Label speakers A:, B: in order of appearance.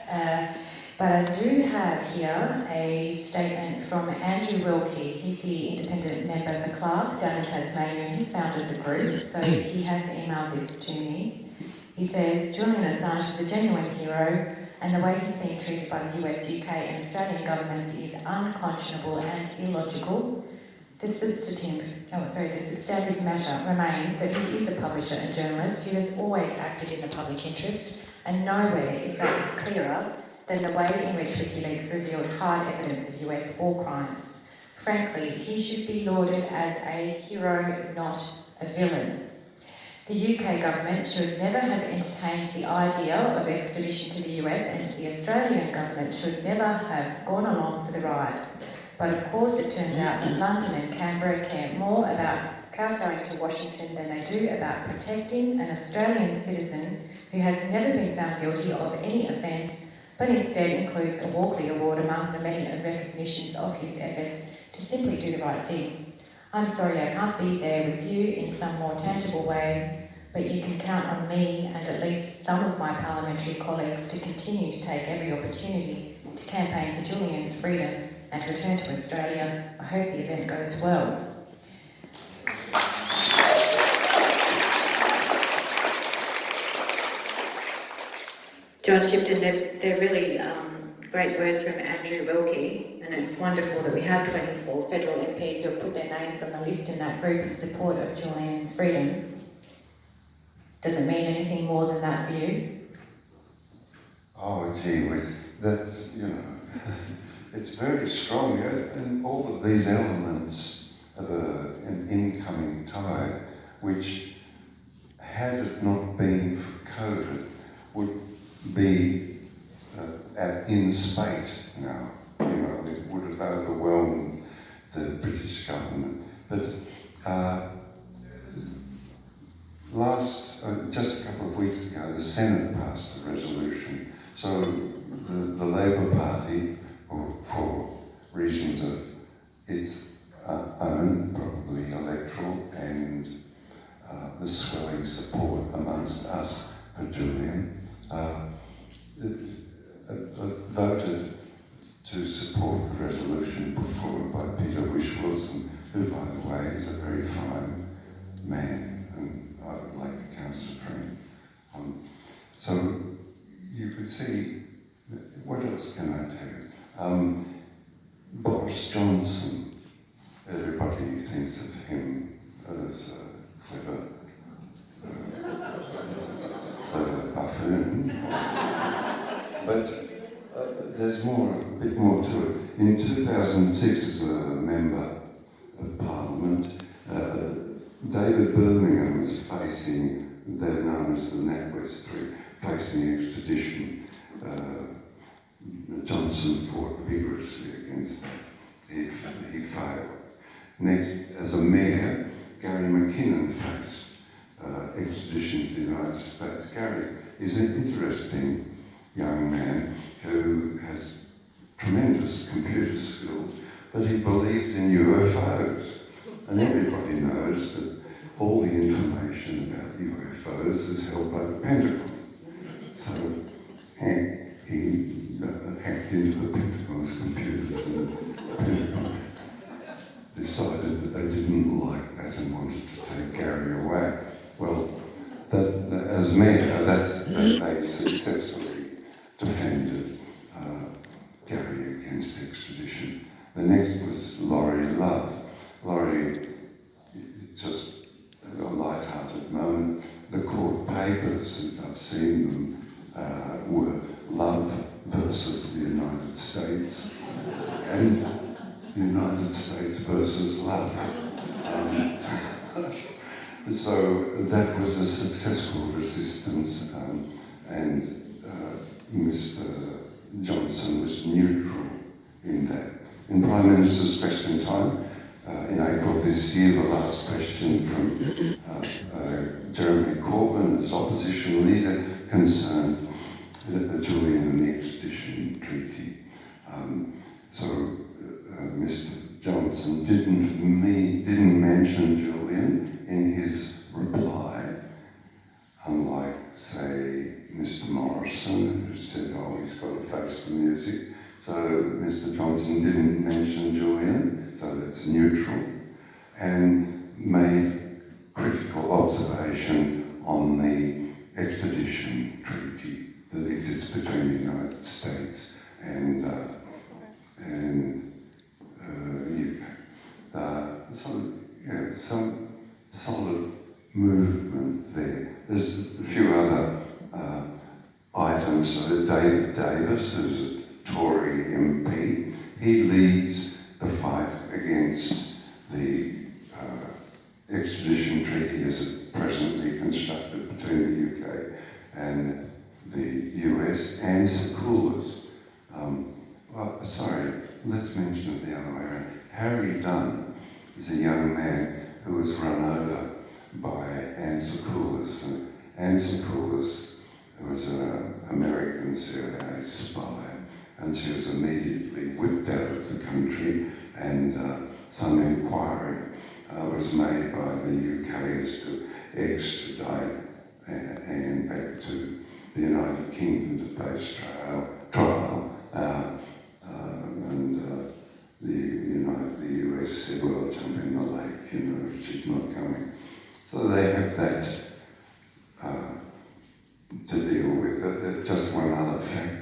A: But I do have here a statement from Andrew Wilkie. He's the independent member for Clark down in Tasmania, and he founded the group, so he has emailed this to me. He says, Julian Assange is a genuine hero, and the way he's being treated by the US, UK and Australian governments is unconscionable and illogical. The substantive matter remains that he is a publisher and journalist who has always acted in the public interest, and nowhere is that clearer than the way in which WikiLeaks revealed hard evidence of US war crimes. Frankly, he should be lauded as a hero, not a villain. The UK government should never have entertained the idea of extradition to the US, and the Australian government should never have gone along for the ride. But of course it turns out that London and Canberra care more about kowtowing to Washington than they do about protecting an Australian citizen who has never been found guilty of any offence, but instead includes a Walkley Award among the many recognitions of his efforts to simply do the right thing. I'm sorry I can't be there with you in some more tangible way, but you can count on me and at least some of my parliamentary colleagues to continue to take every opportunity to campaign for Julian's freedom and to return to Australia. I hope the event goes well. John Shipton, they're really great words from Andrew Wilkie, and it's wonderful that we have 24 federal MPs who have put their names on the list in that group in support of Julian's freedom. Does it mean anything more than that for you?
B: Oh, gee whiz, that's, it's very strong, and all of these elements of an incoming tide, which, had it not been for COVID, would be in spate now. It would have overwhelmed the British government. But just a couple of weeks ago, the Senate passed a resolution. So the Labor Party, for reasons of its own, probably electoral, and the swelling support amongst us for Julian, voted to support the resolution put forward by Peter Whish-Wilson, who, by the way, is a very fine man, and I would like to count as a friend. So you could see, what else can I tell you? Boris Johnson, everybody thinks of him as a clever buffoon. But there's a bit more to it. In 2006, as a member of Parliament, David Birmingham was facing, they're known as the NatWest 3, facing extradition. Johnson fought vigorously against that. He failed. Next, as a mayor, Gary McKinnon faced extradition to the United States. Gary is an interesting young man who has tremendous computer skills, but he believes in UFOs. And everybody knows that all the information about UFOs is held by the Pentagon. So he hacked into the Pentagon's computers, and the Pentagon decided that they didn't like that and wanted to take Gary away. Well, as mayor, they successfully defended Gary against extradition. The next was Laurie Love. Laurie, just a light-hearted moment. The court papers, I've seen them, were Love versus the United States, and the United States versus Love. So that was a successful resistance, and Mr. Johnson was neutral in that. In Prime Minister's Question Time, in April this year, the last question from Jeremy Corbyn, as opposition leader, concerned Julian and the extradition treaty. So Mr. Johnson didn't mention Julian in his reply, unlike, say, Mr. Morrison, who said, oh, he's got a face for music. So Mr. Johnson didn't mention Julian, so that's neutral, and made critical observation on the extradition treaty that exists between the United States and UK. So, yeah, some solid movement there. There's a few other items. So David Davis, who's a Tory MP, he leads the fight against the extradition treaty as it presently constructed between the UK and the US, and Secoulas. Let's mention it the other way around. Harry Dunn is a young man who was run over by Anne Secoulas. And Anne Secoulas was an American CIA spy, and she was immediately whipped out of the country, and some inquiry was made by the UK as to extradite Anne back to the United Kingdom to face trial. The US said, well, jump in the lake, she's not coming. So they have that to deal with. Just one other fact